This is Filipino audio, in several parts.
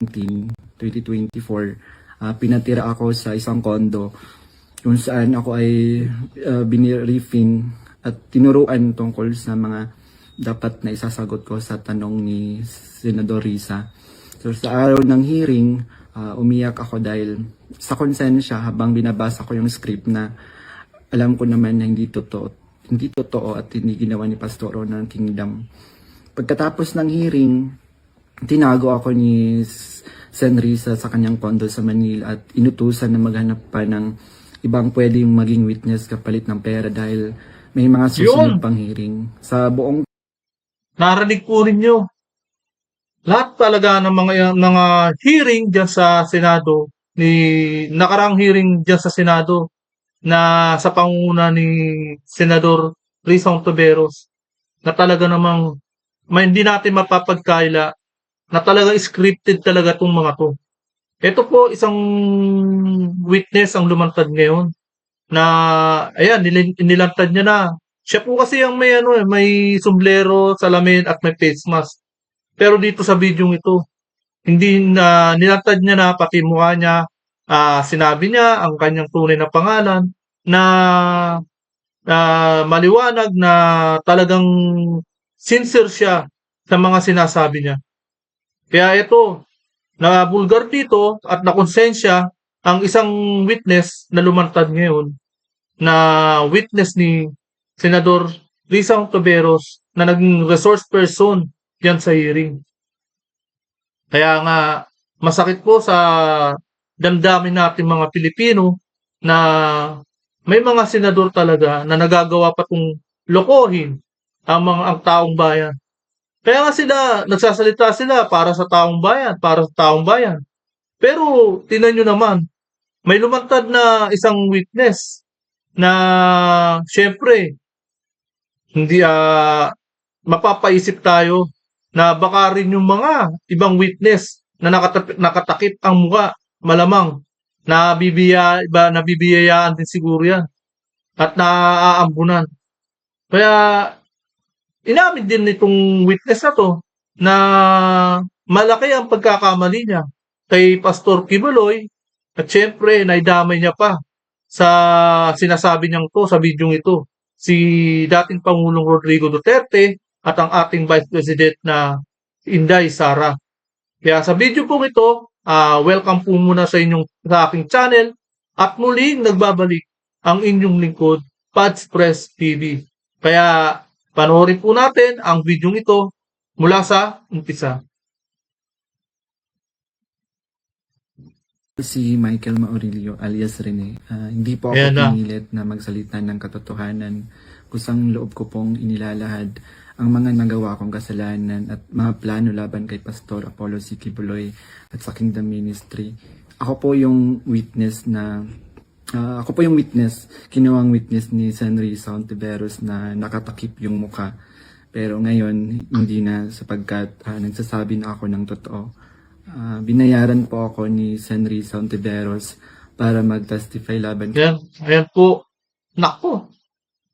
2024, pinatira ako sa isang kondo kung saan ako ay biniriefing at tinuruan tungkol sa mga dapat na isasagot ko sa tanong ni Senador Risa. So sa araw ng hearing, umiyak ako dahil sa konsensya habang binabasa ko yung script na alam ko naman na hindi totoo at hindi ginawa ni Pastoro ng Kingdom. Pagkatapos ng hearing, tinago ako ni Sen Risa sa kanyang kondo sa Manila at inutusan na maghanap pa ng ibang pwedeng maging witness kapalit ng pera dahil may mga susunod pang hearing. Sa buong Narinig po ninyo. Lahat talaga ng mga hearing diyan sa Senado, nakarang hearing diyan sa Senado na sa pangunguna ni Senador Risa Hontiveros, na talaga namang hindi natin mapapagkaila na talaga scripted talaga itong mga to. Ito po isang witness ang lumantad ngayon na ayan, nilantad niya na. Siya po kasi ang may sombrero, salamin at may face mask. Pero dito sa video ito, hindi na nilantad niya na pati mukha niya, sinabi niya ang kanyang tunay na pangalan na maliwanag na talagang sincere siya sa mga sinasabi niya. Kaya ito, nabulgar dito at nakonsensya ang isang witness na lumantad ngayon na witness ni Senador Risa Hontiveros na naging resource person yan sa hearing. Kaya nga, masakit po sa damdamin natin mga Pilipino na may mga senador talaga na nagagawa pa itong lokohin ang taong bayan. Kaya nga sila, nagsasalita sila para sa taong bayan, para sa taong bayan. Pero, tingnan nyo naman, may lumantad na isang witness na syempre, hindi mapapaisip tayo na baka rin yung mga ibang witness na nakatakip ang mukha, malamang nabibiyayaan din siguro yan at naaambunan. Kaya inamin din nitong witness na to na malaki ang pagkakamali niya kay Pastor Kibuloy at syempre naidamay niya pa sa sinasabi niyang to sa bidyong ito si dating Pangulong Rodrigo Duterte at ang ating Vice President na Inday Sara. Kaya sa video po ito, welcome po muna sa aking channel at muling nagbabalik ang inyong lingkod, Pads Press TV. Kaya panoorin po natin ang video ito mula sa umpisa. si Michael Maurilio alias Rene, hindi po ako Ayan na. pinilit na magsalita ng katotohanan. Kusang loob ko pong inilalahad ang mga nagawa kong kasalanan at mga plano laban kay Pastor Apollo C. Kibuloy at sa Kingdom Ministry. Ako po yung witness, kinawang witness ni Sen Risa Hontiveros na nakatakip yung mukha. Pero ngayon, hindi na sapagkat nagsasabi na ako ng totoo. Binayaran po ako ni Sen Risa Hontiveros para mag-testify laban. Ayan po. Nako.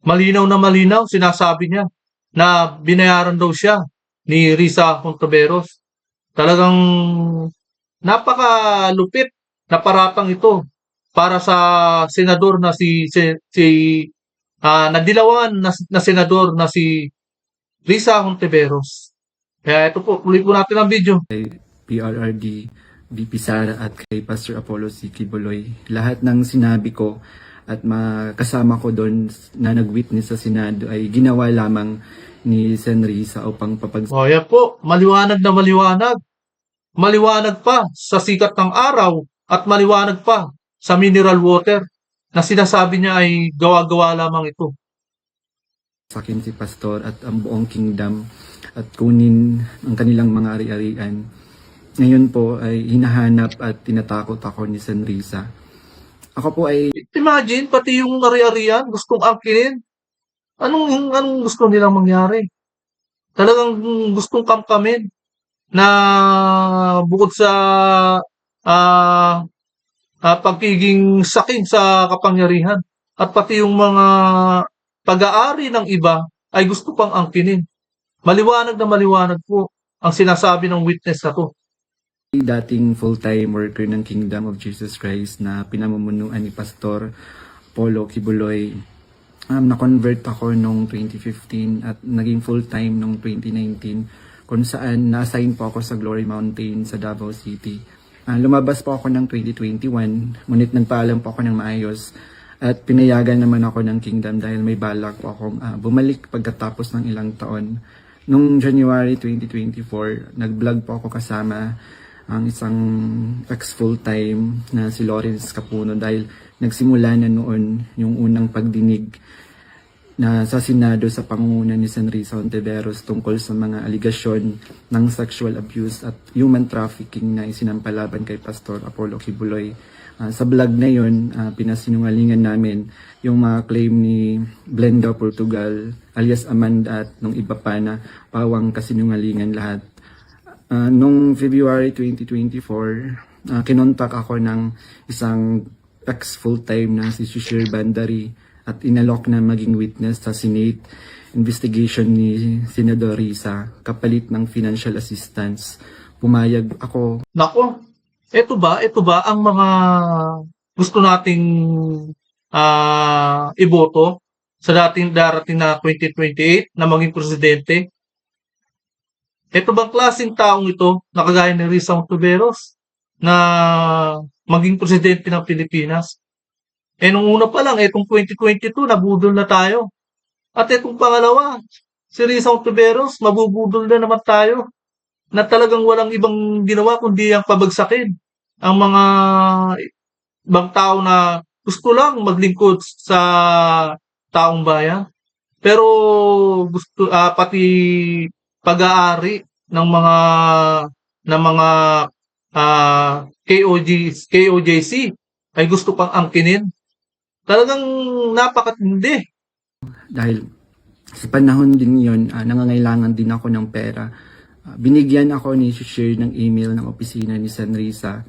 Malinaw na malinaw, sinasabi niya na binayaran daw siya ni Risa Hontiveros. Talagang napakalupit na paratang ito para sa senador na nadilawan na senador na si Risa Hontiveros. Kaya ito po, tuloy po natin ang video. PRRD, VP Sara at kay Pastor Apollo C. Kibuloy. Lahat ng sinabi ko at kasama ko doon na nag-witness sa Senado ay ginawa lamang ni Sen Risa upang O yan po, maliwanag na maliwanag. Maliwanag pa sa sikat ng araw at maliwanag pa sa mineral water na sinasabi niya ay gawa-gawa lamang ito. sakin si Pastor at ang buong kingdom at kunin ang kanilang mga ari-arian. Ngayon po ay hinahanap at tinatakot ako ni Sen Risa. Ako po ay Imagine, pati yung ari-arian, gustong angkinin. Anong gusto nilang mangyari? Talagang gustong kamkamin na bukod sa pagiging sakim sa kapangyarihan at pati yung mga pag-aari ng iba ay gusto pang angkinin. Maliwanag na maliwanag po ang sinasabi ng witness na to. dating full-time worker ng Kingdom of Jesus Christ na pinamumunuan ni Pastor Apollo Kibuloy. Na-convert ako noong 2015 at naging full-time noong 2019 kung saan na-assign po ako sa Glory Mountain sa Davao City. Lumabas po ako ng 2021, ngunit nagpaalam po ako ng maayos at pinayagan naman ako ng Kingdom dahil may balak po akong bumalik pagkatapos ng ilang taon. Noong January 2024, nag-vlog po ako kasama ang isang ex-full-time na si Lawrence Capuno dahil nagsimula na noon yung unang pagdinig na sa Senado sa pangunguna ni Senrisa Ontiveros tungkol sa mga aligasyon ng sexual abuse at human trafficking na isinampalaban kay Pastor Apollo Kibuloy. Sa vlog na yun, pinasinungalingan namin yung mga claim ni Blenda Portugal alias Amanda at nung iba pa na pawang kasinungalingan lahat. Noong February 2024, kinontak ako ng isang ex-full-time na si Shishir Bandari at inalok na maging witness sa Senate investigation ni Senador Risa kapalit ng financial assistance. Pumayag ako. Nako, ito ba ang mga gusto nating iboto sa darating na 2028 na maging presidente? Ito bang klaseng taong ito na kagaya ni Risa Ontiveros na maging presidente ng Pilipinas? Nung una pa lang, itong 2022, nabudol na tayo. At itong pangalawa, si Risa Ontiveros, mabubudol na naman tayo na talagang walang ibang ginawa kundi ang pabagsakin ang mga ibang tao na gusto lang maglingkod sa taong bayan. Pero gusto pati pag-aari ng mga KOJC ay gusto pang angkinin. Talagang napakatindi. Dahil sa panahon din yun, nangangailangan din ako ng pera. Binigyan ako ni Shishir ng email ng opisina ni Senrisa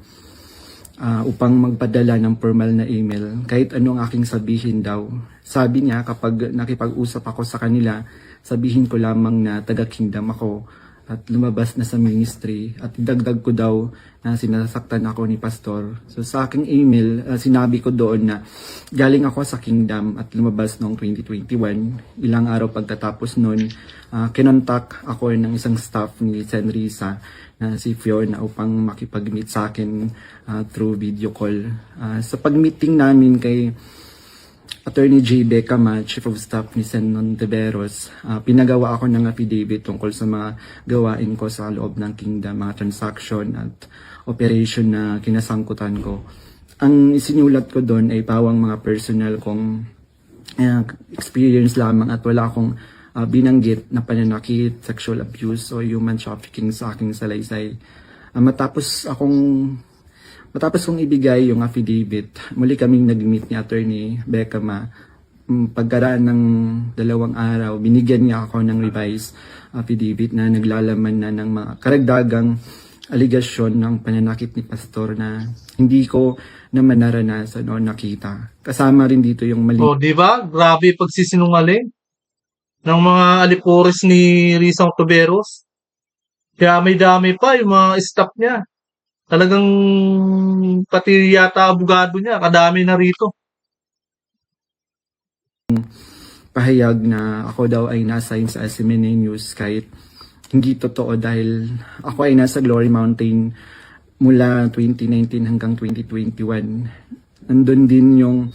upang magpadala ng formal na email. Kahit anong aking sabihin daw. Sabi niya kapag nakipag-usap ako sa kanila, sabihin ko lamang na taga-kingdom ako at lumabas na sa ministry at idagdag ko daw na sinasaktan ako ni pastor. So sa aking email, sinabi ko doon na galing ako sa kingdom at lumabas noong 2021. Ilang araw pagtatapos noon, kinontak ako ng isang staff ni Senrisa na si Fiona upang makipag-meet sa akin through video call. Sa pag-meeting namin kay Attorney J. Becama, Chief of Staff ni Sen. Ontiveros, pinagawa ako ng affidavit tungkol sa mga gawain ko sa loob ng kingdom, mga transaction at operation na kinasangkutan ko. Ang isinulat ko doon ay pawang mga personal kong experience lamang at wala akong binanggit na pananakit, sexual abuse o human trafficking sa aking salaysay. Matapos kong ibigay yung affidavit, muli kaming nag-meet ni Attorney Becama. Pagkaraan ng 2 araw, binigyan niya ako ng revised affidavit na naglalaman na ng mga karagdagang aligasyon ng pananakit ni Pastor na hindi ko naman naranasan o nakita. Kasama rin dito yung mali. Di ba? Grabe pagsisinungaling ng mga alipores ni Risa Ontiveros. Kaya may dami pa yung mga staff niya. Talagang pati yata abogado niya, kadami na rito. Pahayag na ako daw ay nasa sa SMNA News kahit hindi totoo dahil ako ay nasa Glory Mountain mula 2019 hanggang 2021. Nandun din yung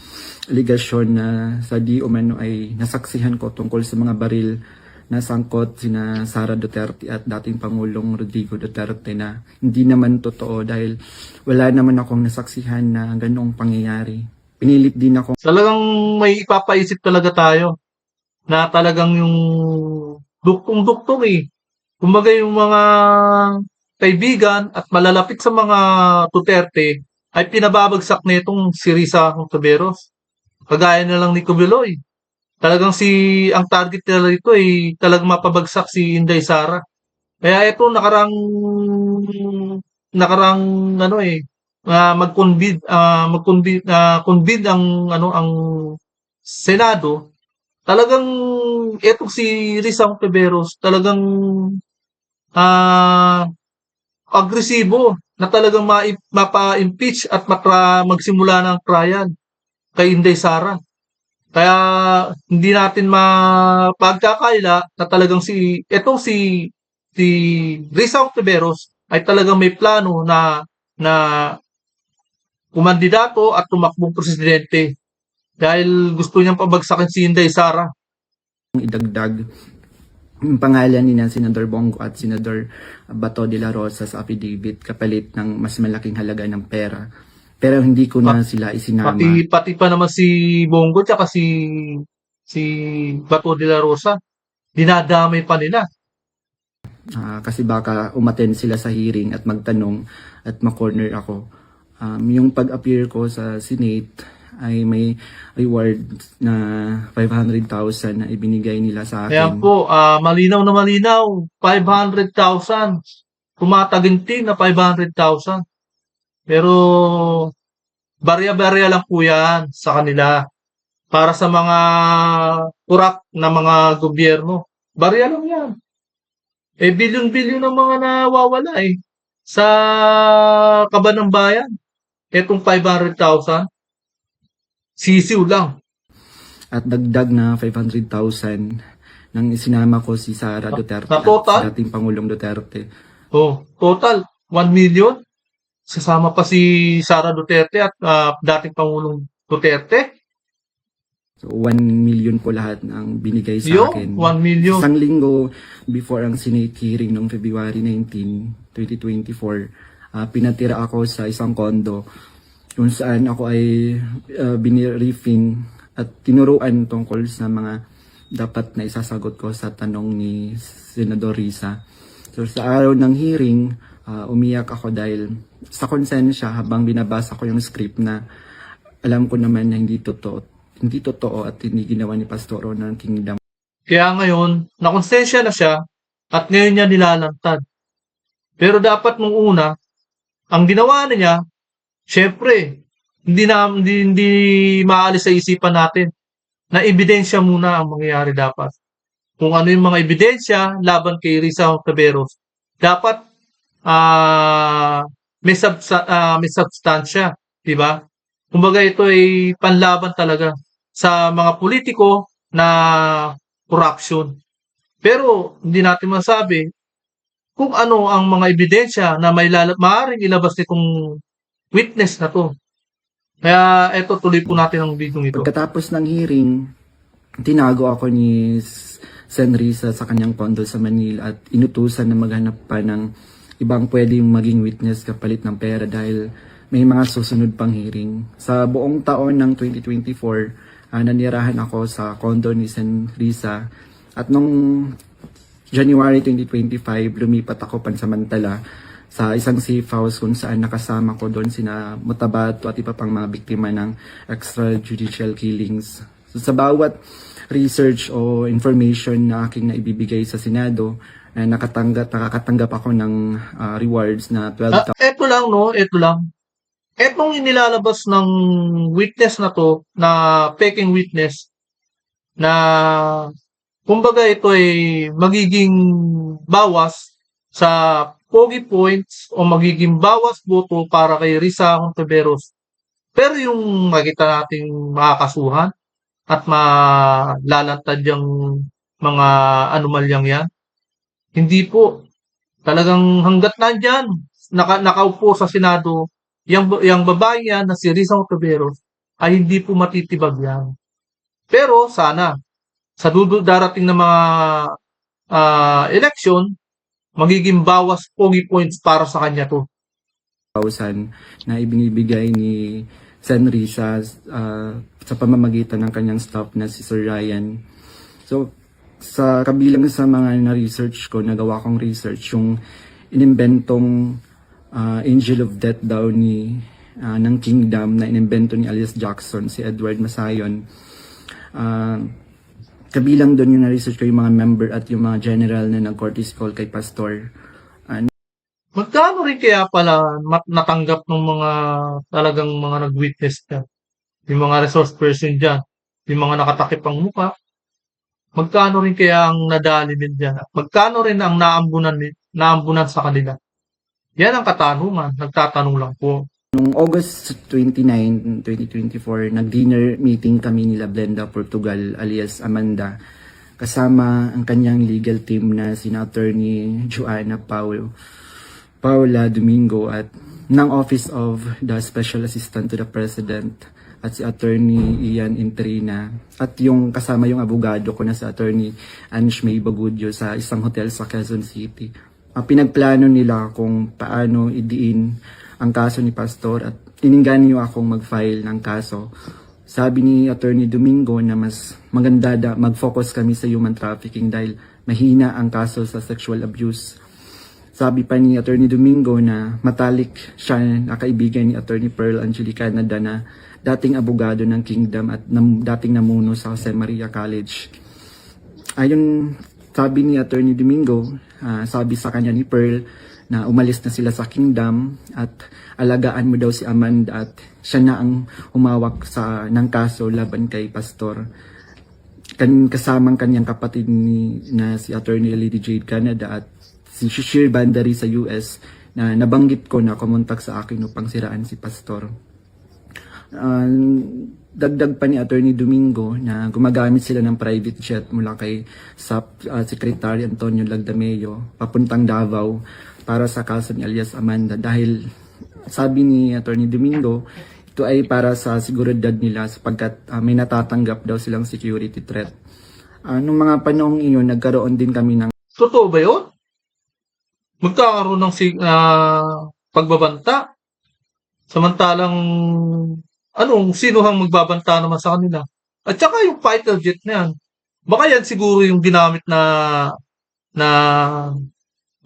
aligasyon na sa di umano ay nasaksihan ko tungkol sa mga baril na sangkot sina Sara Duterte at dating Pangulong Rodrigo Duterte na hindi naman totoo dahil wala naman akong nasaksihan na ganoong pangyayari. Pinilit din ako. Talagang may ipapaisip talaga tayo na talagang yung duktong-duktong eh. Kumbaga yung mga kaibigan at malalapit sa mga Duterte ay pinababagsak nitong si Risa Ontiveros. Kagaya na lang ni Kibuloy. Talagang ang target nila rito ay talagang mapabagsak si Inday Sara. Kaya ito nakarang convene ang Senado. Talagang etong si Risa Ontiveros talagang agresibo na talagang mapa-impeach at magsimula ng trial kay Inday Sara. Kaya hindi natin mapagkakaila na talagang si Risa Ontiveros ay talagang may plano na kumandidato at tumakbong presidente dahil gusto niyang pabagsakin si Inday Sara. Idagdag yung pangalan ni na Senador Bongo at Senador Bato de la Rosa sa affidavit kapalit ng mas malaking halaga ng pera. Pero hindi ko na sila isinama. Pati pa naman si Bongo tsaka si Bato de la Rosa, dinadamay pa nila. Kasi baka umattend sila sa hearing at magtanong at ma-corner ako. Yung pag-appear ko sa Senate ay may reward na 500,000 na ibinigay nila sa Ayan akin. po, malinaw na malinaw, 500,000. Tumataginting na 500,000. Pero barya-barya lang po yan sa kanila. Para sa mga kurak na mga gobyerno, barya lang yan. Bilyon-bilyon ang mga nawawala sa kaban ng bayan. Etong 500,000, sisiw lang. At dagdag na 500,000 nang isinama ko si Sara Duterte na total? at dating Pangulong Duterte. Total, 1 million. Sasama pa si Sara Duterte at dating Pangulong Duterte. So 1 million po lahat ang binigay sa akin. 1 million. Isang linggo before ang Senate hearing noong February 19, 2024, pinatira ako sa isang kondo kung saan ako ay biniriefing at tinuruan tungkol sa mga dapat na isasagot ko sa tanong ni Senador Risa. So sa araw ng hearing, umiyak ako dahil sa konsensya habang binabasa ko yung script na alam ko naman na hindi totoo at hindi ginawa ni Pastor Ron ng Kingdom. Kaya ngayon, nakonsensya na siya at ngayon niya nilalantad. Pero dapat nung una, ang ginawa niya, syempre, hindi maalis sa isipan natin na ebidensya muna ang mangyayari dapat. Kung ano yung mga ebidensya laban kay Risa Ontiveros, dapat may substansya, di ba? Kumbaga ito ay panlaban talaga sa mga politiko na corruption. Pero hindi natin masabi kung ano ang mga ebidensya na maaaring ilabas nitong witness na to. Kaya ito, tuloy po natin ang video ito. Pagkatapos ng hearing, tinago ako ni Sen Risa sa kanyang condo sa Manila at inutusan na maghanap pa ng ibang pwedeng maging witness kapalit ng pera dahil may mga susunod pang hearing. Sa buong taon ng 2024, nanirahan ako sa condo ni Sen Risa at nung January 2025, lumipat ako pansamantala sa isang safe house kung saan nakasama ko doon sina Mutabato at iba pang mga biktima ng extrajudicial killings. So, sa bawat research o information na aking naibibigay sa Senado, nakakatanggap ako ng rewards na 12,000. Ito lang. Etong inilalabas ng witness na to, na peking witness, na kumbaga ito ay magiging bawas sa pogi points o magiging bawas boto para kay Risa Ontiveros. Pero yung makita nating makakasuhan at malalantad yung mga anomalyang yan, hindi po. Talagang hanggat nandyan, nakaupo sa Senado, yung babae yan na si Risa Ontiveros ay hindi po matitibag yan. Pero sana, sa darating na mga election, magiging bawas pogi points para sa kanya to. Na ibinibigay ni Sen Risa sa pamamagitan ng kanyang staff na si Sir Ryan. So, sa kabilang sa mga na-research ko, nagawa kong research, yung inimbentong Angel of Death daw ng Kingdom na inimbento ni alias Jackson, si Edward Masayon. Kabilang doon yung na-research ko yung mga member at yung mga general na nag-courtesy call kay Pastor. Magkano rin kaya pala natanggap ng mga talagang mga nag-witness dyan? Yung mga resource person dyan, yung mga nakatakip ang muka, magkano rin kaya ang nadali din dyan? Magkano rin ang naambunan sa kanila? Yan ang katanungan. Nagtatanong lang po. Noong August 29, 2024, nag-dinner meeting kami nila Blenda Portugal alias Amanda kasama ang kanyang legal team na sina Attorney Joanna Paula Domingo at ng Office of the Special Assistant to the President at si Attorney Ian Intrina at yung kasama yung abogado ko na si Attorney Ange May Bagudyo sa isang hotel sa Quezon City. Pinagplano nila kung paano idiin ang kaso ni Pastor at ininggan niyo akong mag-file ng kaso. Sabi ni Attorney Domingo na mas maganda mag-focus kami sa human trafficking dahil mahina ang kaso sa sexual abuse. Sabi pa ni Attorney Domingo na matalik siya na kaibigan ni Attorney Pearl Angelica Canada na dating abogado ng Kingdom at dating namuno sa Jose Maria College. Ayon sabi ni Attorney Domingo, sabi sa kanya ni Pearl na umalis na sila sa Kingdom at alagaan mo daw si Amanda at siya na ang humawak ng kaso laban kay Pastor. Kasamang kanyang kapatid na si Attorney Lady Jade Canada at si Shishir Bandari sa US na nabanggit ko na kumontak sa akin upang siraan si Pastor. Dagdag pa ni Attorney Domingo na gumagamit sila ng private jet mula kay Secretary Antonio Lagdameo papuntang Davao para sa kaso ni alias Amanda dahil sabi ni Attorney Domingo ito ay para sa seguridad nila sapagkat may natatanggap daw silang security threat. Nung mga panahong iyon nagkaroon din kami ng Totoo ba yun? Magkakaroon ng pagbabanta? Samantalang sino ang magbabanta naman sa kanila? At saka yung fighter jet na yan. Baka yan siguro yung ginamit na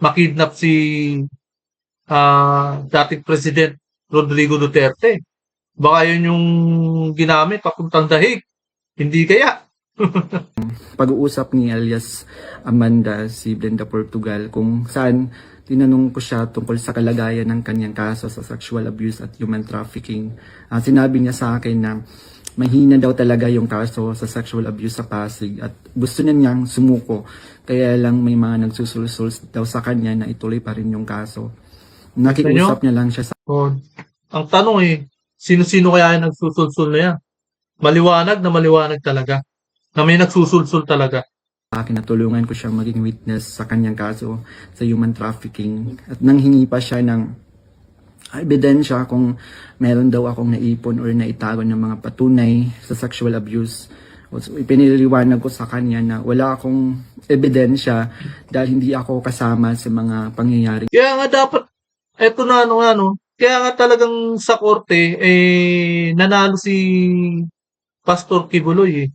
makidnap si dating President Rodrigo Duterte. Baka yun yung ginamit papuntang dahig. Hindi kaya? pag-uusap ni alias Amanda si Blenda Portugal kung saan tinanong ko siya tungkol sa kalagayan ng kanyang kaso sa sexual abuse at human trafficking. Sinabi niya sa akin na mahina daw talaga yung kaso sa sexual abuse sa Pasig at gusto niya niyang sumuko. Kaya lang may mga nagsusulsul daw sa kanya na ituloy pa rin yung kaso. Nakiusap niya lang siya sa Ang tanong sino-sino kaya yung nagsusulsul na yan? Maliwanag talaga. Na may nagsusulsul talaga. akin na tulungan ko siyang maging witness sa kanyang kaso sa human trafficking. At nanghingi pa siya ng ebidensya kung meron daw akong naipon or naitago ng mga patunay sa sexual abuse. So, ipiniliwanag ko sa kanya na wala akong ebidensya dahil hindi ako kasama sa mga pangyayari. Kaya nga dapat, eto na kaya nga talagang sa korte, nanalo si Pastor Kibuloy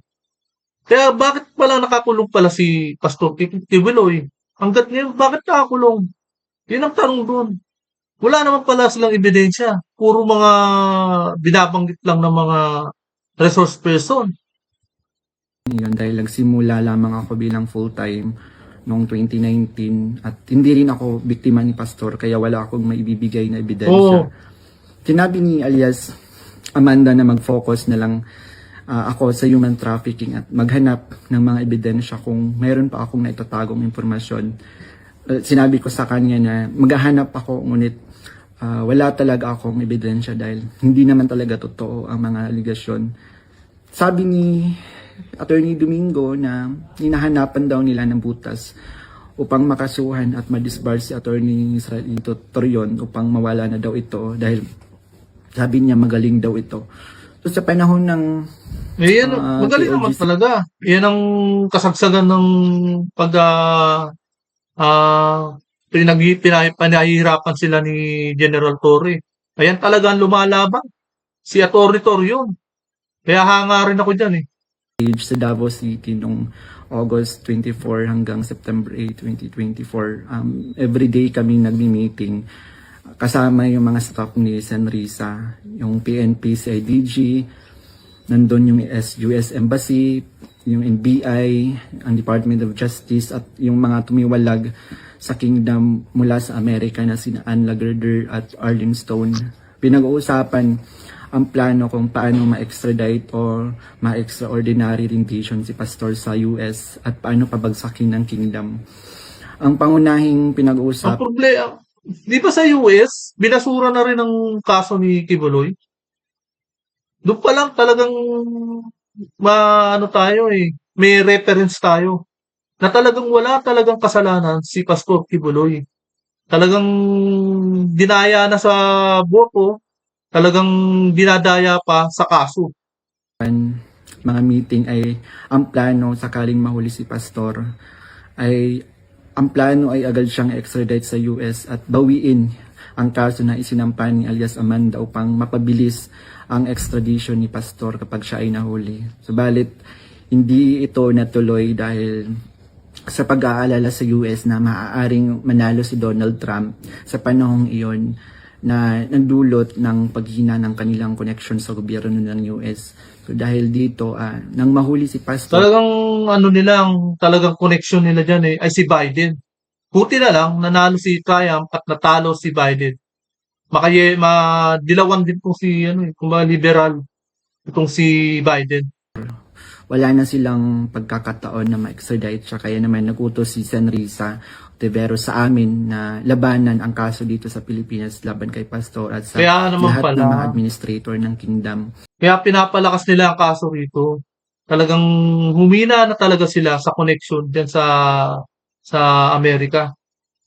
Kaya bakit pala nakakulong pala si Pastor Kibuloy? Hanggat ngayon, bakit nakakulong? Yun ang tanong doon. Wala naman pala silang ebidensya. Puro mga binabanggit lang ng mga resource person. Yun, dahil nagsimula lamang ako bilang full-time noong 2019 at hindi rin ako biktima ni Pastor kaya wala akong maibibigay na ebidensya. Sinabi ni alias Amanda na mag-focus na lang ako sa human trafficking at maghanap ng mga ebidensya kung mayroon pa akong naitatagong impormasyon. Sinabi ko sa kanya na maghahanap ako ngunit wala talaga akong ebidensya dahil hindi naman talaga totoo ang mga aligasyon. Sabi ni Attorney Domingo na hinahanapan daw nila ng butas upang makasuhan at madisbar si Attorney Israelito Torion upang mawala na daw ito dahil sabi niya magaling daw ito. So sa panahon ng magaling naman talaga. Yan ang kasagsagan ng pinahihirapan sila ni General Torre. Ayan talagang lumalaban. Si Atty. Torion. Kaya hanga rin ako dyan sa Davao City noong August 24 hanggang September 8, 2024. Everyday kami nagmi-meeting kasama yung mga staff ni Senrisa, yung PNP, CIDG, nandun yung US Embassy, yung NBI, ang Department of Justice at yung mga tumiwalag sa Kingdom mula sa Amerika na sina Ann Lagerder at Arlene Stone. Pinag-uusapan ang plano kung paano ma-extradite o ma-extraordinary rendition si Pastor sa US at paano pabagsakin ng Kingdom. Ang pangunahing pinag-uusap... Di ba sa US, binasura na rin ang kaso ni Kibuloy? Doon pa lang talagang maano tayo eh, may reference tayo na talagang wala talagang kasalanan si Pastor Kibuloy. Talagang dinaya na sa boto, talagang dinadaya pa sa kaso. Mga meeting ay ang plano sakaling mahuli si Pastor ay ang plano ay agad siyang extradite sa US at bawiin ang kaso na isinampa ni alias Amanda upang mapabilis ang extradition ni Pastor kapag siya ay nahuli. Subalit, hindi ito natuloy dahil sa pag-aalala sa US na maaaring manalo si Donald Trump sa panahong iyon na nagdulot ng paghina ng kanilang connection sa gobyerno ng US. So dahil dito, nang mahuli si Pastor, Talagang ano nila, ang talagang connection nila dyan eh, ay si Biden. Buti na lang, nanalo si Trump at natalo si Biden. Madilawan din po si ano, kung liberal itong si Biden. wala na silang pagkakataon na ma-extradite siya. Kaya naman nagutos si Senrisa Tiveros sa amin na labanan ang kaso dito sa Pilipinas laban kay Pastor at sa Kaya naman lahat pala. ng mga administrator ng kingdom. Kaya pinapalakas nila ang kaso rito. Talagang humina na talaga sila sa connection din sa Amerika.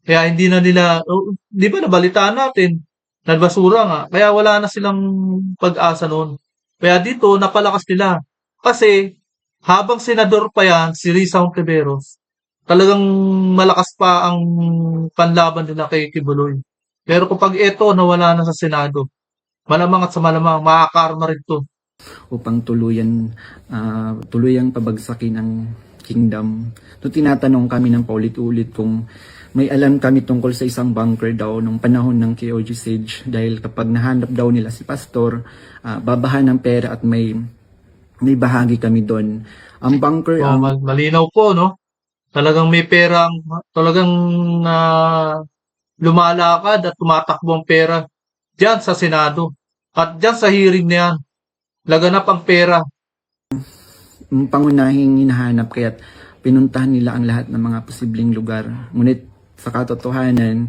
Kaya hindi na nila, di ba nabalitaan natin, nagbasura nga. Kaya wala na silang pag-asa noon. Kaya dito, napalakas nila. Kasi, habang senador pa yan, si Risa Ontiveros, talagang malakas pa ang panlaban nila kay Kibuloy. Pero kapag ito, nawala na sa Senado, malamang at sa malamang, makakarma rin to. Upang tuluyang pabagsakin ang kingdom. So tinatanong kami ng paulit-ulit kung may alam kami tungkol sa isang bunker daw nung panahon ng KOG Siege dahil kapag nahanap daw nila si Pastor, babahan ng pera at may bahagi kami doon. Ang bunker Malinaw po, no? Talagang may perang, talagang lumalakad at tumatakbo ang pera diyan sa Senado. At diyan sa hearing na yan, laganap ang pera. pangunahing hinahanap kaya't pinuntahan nila ang lahat ng mga posibleng lugar. Ngunit sa katotohanan,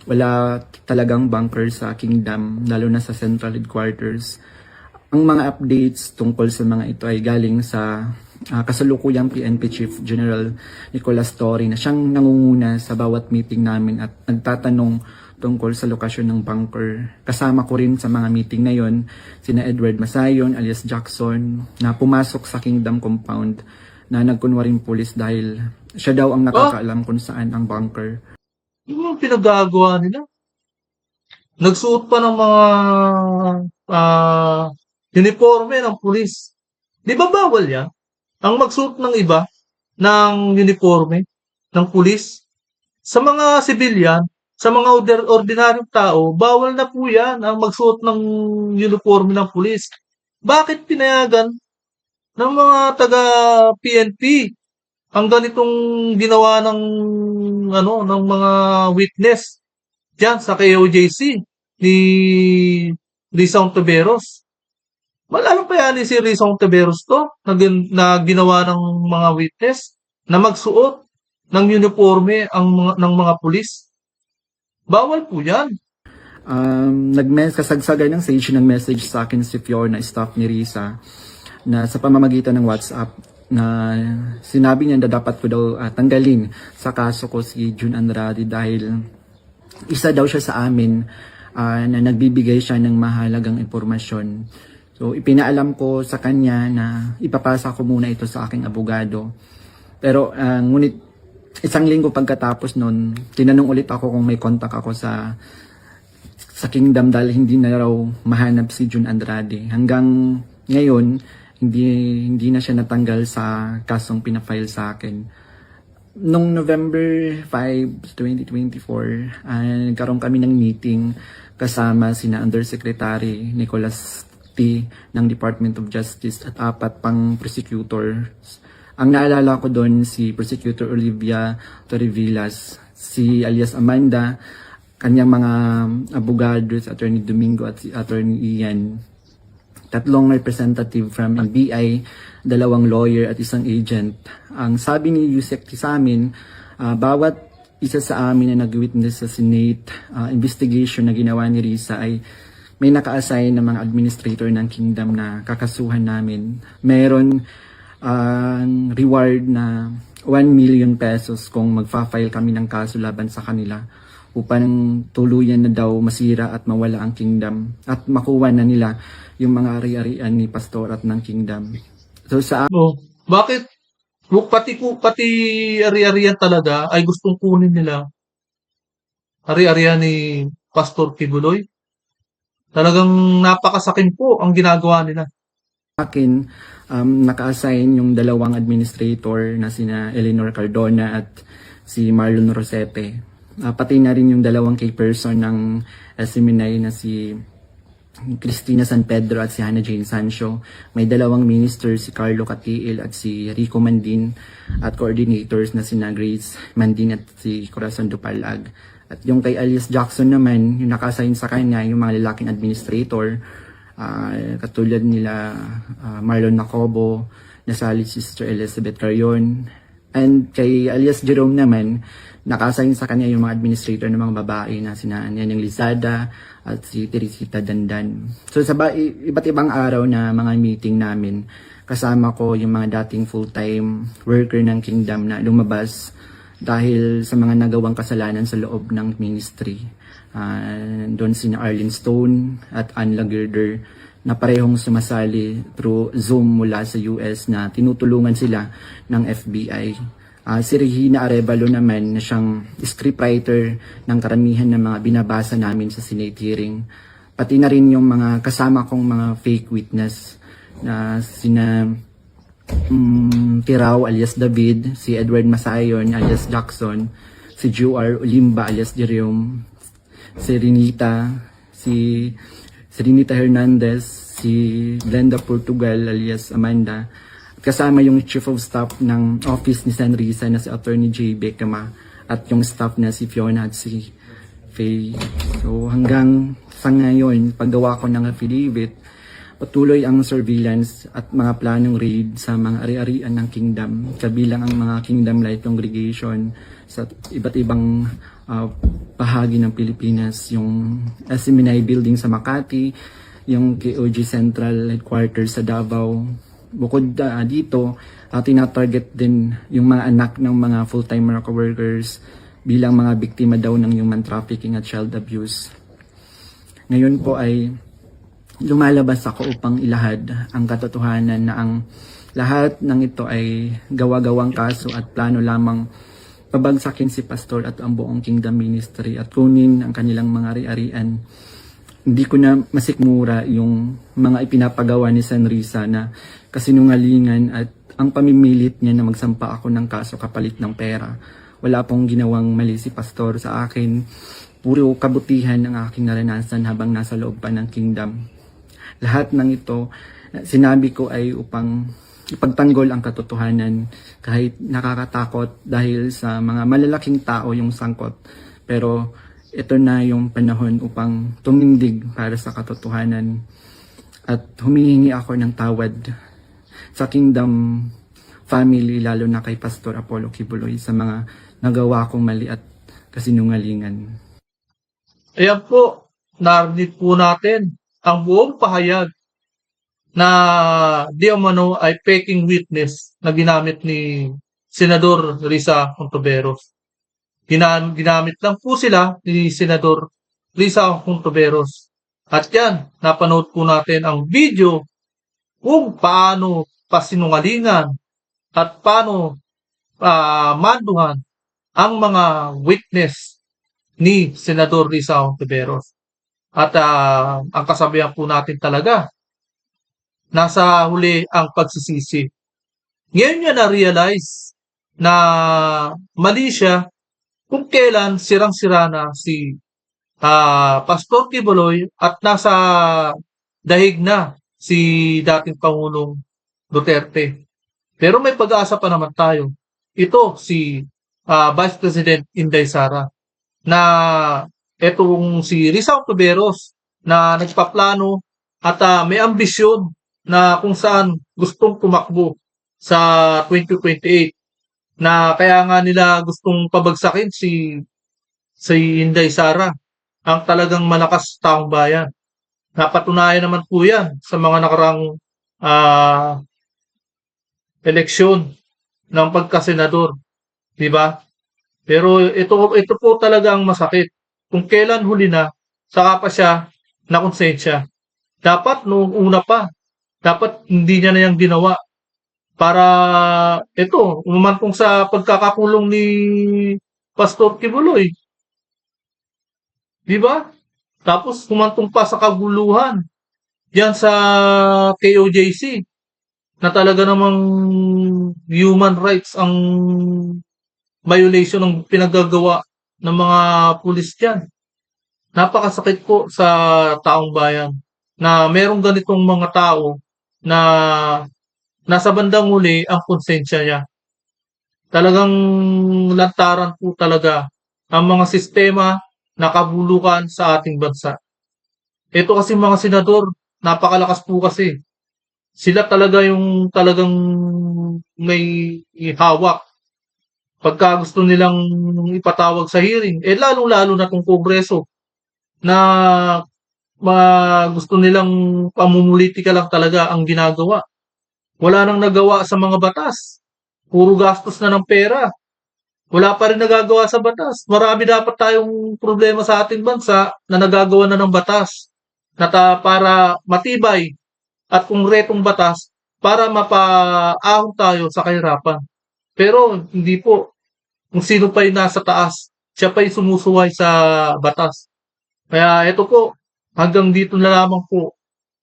wala talagang bunker sa kingdom, lalo na sa central headquarters. Ang mga updates tungkol sa mga ito ay galing sa kasalukuyang PNP Chief General Nicolas Torre na siyang nangunguna sa bawat meeting namin at nagtatanong tungkol sa lokasyon ng bunker. Kasama ko rin sa mga meeting na yon sina Edward Masayon alias Jackson na pumasok sa Kingdom Compound na nagkunwaring pulis dahil siya daw ang nakakaalam kung saan ang bunker. Yung pinagagawa nila. Nagsuot pa ng mga uniforme ng pulis. Di ba bawal yan? Ang magsuot ng iba ng uniforme ng pulis. Sa mga civilian, sa mga ordinaryong tao, bawal na po yan ang magsuot ng uniforme ng pulis. Bakit pinayagan ng mga taga-PNP ang ganitong ginawa ng ng mga witness diyan sa KOJC ni Risa Ontiveros? Malalo pa yan si Risa Ontiveros to na ginawa ng mga witness na magsuot ng uniforme ng mga pulis. Bawal po yan. Kasagsagan ng stage ng message sa akin si Fiona, staff ni Risa, na sa pamamagitan ng WhatsApp na sinabi niya na dapat ko daw tanggalin sa kaso ko si June Andrade dahil isa daw siya sa amin na nagbibigay siya ng mahalagang impormasyon. So ipinaalam ko sa kanya na ipapasa ko muna ito sa aking abogado. Pero ngunit isang linggo pagkatapos nun, tinanong ulit ako kung may contact ako sa Kingdom dahil hindi na raw mahanap si June Andrade. Hanggang ngayon, hindi na siya natanggal sa kasong pinafile sa akin. Noong November 5, 2024, nagkaroon kami ng meeting kasama sina Undersecretary Nicolas T. ng Department of Justice at 4 pang prosecutors. Ang naalala ko doon si Prosecutor Olivia Torrevillas, si alias Amanda, kanyang mga abogados, Attorney Domingo at si Attorney Ian. 3 representative from NBI, 2 lawyer at 1 agent. Ang sabi ni Yusek sa amin, bawat isa sa amin na nag-witness sa Senate investigation na ginawa ni Risa ay may naka-assign na mga administrator ng kingdom na kakasuhan namin. Meron reward na 1 million pesos kung magfa-file kami ng kaso laban sa kanila upang tuluyan na daw masira at mawala ang kingdom at makuha na nila yung mga ari-arian ni pastor at ng kingdom. So sa No. Bakit? Pati ari-arian talaga ay gustong kunin nila. Ari-arian ni Pastor Kibuloy. Talagang napakasakin po ang ginagawa nila. akin, naka-assign yung dalawang administrator na sina Eleanor Cardona at si Marlon Rosete. Pati na rin yung dalawang key person ng SMNI na si Cristina San Pedro at si Hannah Jane Sancho. May dalawang ministers, si Carlo Catiil at si Rico Mandin, at coordinators na sina Grace Mandin at si Corazon Dupalag. At yung kay Alias Jackson naman, yung naka-assign sa kanya, yung mga lalaking administrator, katulad nila Marlon Nacobo, nasali si Sister Elizabeth Carion, and kay Alias Jerome naman, naka-assign sa kanya yung mga administrator ng mga babae na sina Nyanyang Lizada at si Teresita Dandan. So sa iba't ibang araw na mga meeting namin, kasama ko yung mga dating full-time worker ng kingdom na lumabas dahil sa mga nagawang kasalanan sa loob ng ministry. Doon sina Arlene Stone at Ann Lagerder na parehong sumasali through Zoom mula sa US na tinutulungan sila ng FBI. Si Regina Arevalo naman na siyang scriptwriter ng karamihan ng mga binabasa namin sa Senate hearing. Pati na rin yung mga kasama kong mga fake witness na sina Tirao alias David, si Edward Masayon alias Jackson, si Joe Olimba alias Jerome, si Renita Hernandez, si Glenda Portugal alias Amanda, kasama yung Chief of Staff ng Office ni San Risa na si Attorney J. Becama at yung staff na si Fiona at si Faye. So hanggang sa ngayon, paggawa ko ng affidavit, patuloy ang surveillance at mga planong raid sa mga ari-arian ng kingdom, kabilang ang mga Kingdom Light Congregation sa iba't ibang bahagi ng Pilipinas, yung SMNI building sa Makati, yung KOG Central Headquarters sa Davao. Bukod dito, tinatarget din yung mga anak ng mga full-time miracle workers bilang mga biktima daw ng human trafficking at child abuse. Ngayon po ay lumalabas ako upang ilahad ang katotohanan na ang lahat ng ito ay gawa-gawang kaso at plano lamang pabagsakin si pastor at ang buong kingdom ministry at kunin ang kanilang mga ari-arian. Hindi ko na masikmura yung mga ipinapagawa ni San Risa na kasinungalingan at ang pamimilit niya na magsampa ako ng kaso kapalit ng pera. Wala pong ginawang mali si pastor sa akin. Puro kabutihan ang aking naranasan habang nasa loob pa ng kingdom. Lahat ng ito, sinabi ko ay upang ipagtanggol ang katotohanan kahit nakakatakot dahil sa mga malalaking tao yung sangkot. Pero ito na yung panahon upang tumindig para sa katotohanan at humihingi ako ng tawad sa kingdom family, lalo na kay Pastor Apollo Kibuloy sa mga nagawa kong mali at kasinungalingan. Ayan po, narinig po natin ang buong pahayag na di umano ay faking witness na ginamit ni Senador Risa Hontiveros. Ginamit lang po sila ni Senador Risa Hontiveros. At yan, napanood po natin ang video kung paano pasinungalingan at paano manduhan ang mga witness ni Senador Risa Hontiveros. At ang kasabihan po natin talaga, nasa huli ang pagsisisi. Ngayon niya na-realize na mali siya kung kailan sirang-sira na si Pastor Kibuloy at nasa dahig na si dating Pangulong Duterte. Pero may pag-asa pa naman tayo. Ito si Vice President Inday Sara na etong si Risa Hontiveros na nagpaplano at may ambisyon na kung saan gustong tumakbo sa 2028 na kaya nga nila gustong pabagsakin si Inday Sara, ang talagang malakas taong bayan. Napatunayan naman po 'yan sa mga nakarang ah, eleksyon ng pagkasenador, 'di ba? Pero ito po talaga ang masakit. Kung kailan huli na, saka pa siya nakonsensya. Dapat noong una pa, dapat hindi niya na 'yang ginawa para ito, umantong sa pagkakakulong ni Pastor Kibuloy, 'di ba? Tapos humantong pa sa kaguluhan diyan sa KOJC na talaga namang human rights ang violation ng pinagagawa ng mga pulis diyan. Napakasakit po sa taong bayan na merong ganitong mga tao na nasa bandang huli ang konsensya niya. Talagang lantaran po talaga ang mga sistema na kabulukan sa ating bansa. Ito kasi mga senador, napakalakas po kasi. Sila talaga yung talagang may hawak pagka gusto nilang ipatawag sa hearing. Eh lalong-lalo na kung kongreso na gusto nilang pamumulitika lang talaga ang ginagawa. Wala nang nagawa sa mga batas. Puro gastos na ng pera. Wala pa rin nagagawa sa batas. Marami dapat tayong problema sa ating bansa na nagagawa na ng batas na para matibay at konkretong batas para mapaahon tayo sa kahirapan. Pero hindi po. Kung sino pa yung nasa taas, siya pa yung sumusuway sa batas. Kaya ito po, hanggang dito na lamang po.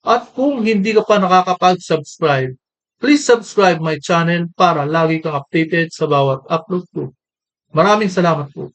At kung hindi ka pa nakakapag-subscribe, please subscribe my channel para lagi kang updated sa bawat upload ko. Maraming salamat po.